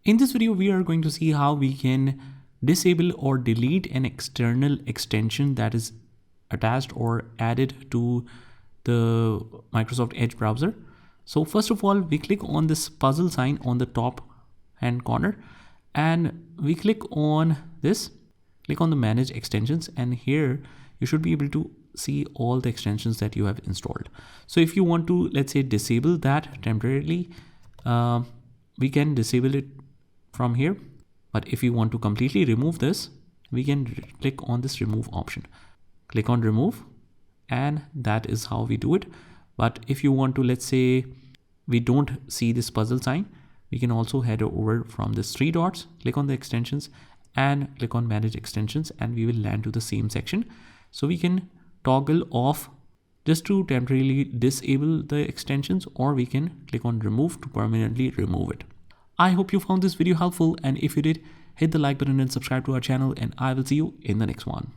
In this video, we are going to see how we can disable or delete an external extension that is attached or added to the Microsoft Edge browser. So first of all, we click on this puzzle sign on the top hand corner and we click on this, click on the manage extensions, and here you should be able to see all the extensions that you have installed. So if you want to, let's say, disable that temporarily, we can disable it from here. But if you want to completely remove this, we can click on this remove option. Click on remove, and that is how we do it. But if you want to, let's say, we don't see this puzzle sign, we can also head over from this three dots, click on the extensions and click on manage extensions, and we will land to the same section. So we can toggle off just to temporarily disable the extensions, or we can click on remove to permanently remove it. I hope you found this video helpful, and if you did, hit the like button and subscribe to our channel, and I will see you in the next one.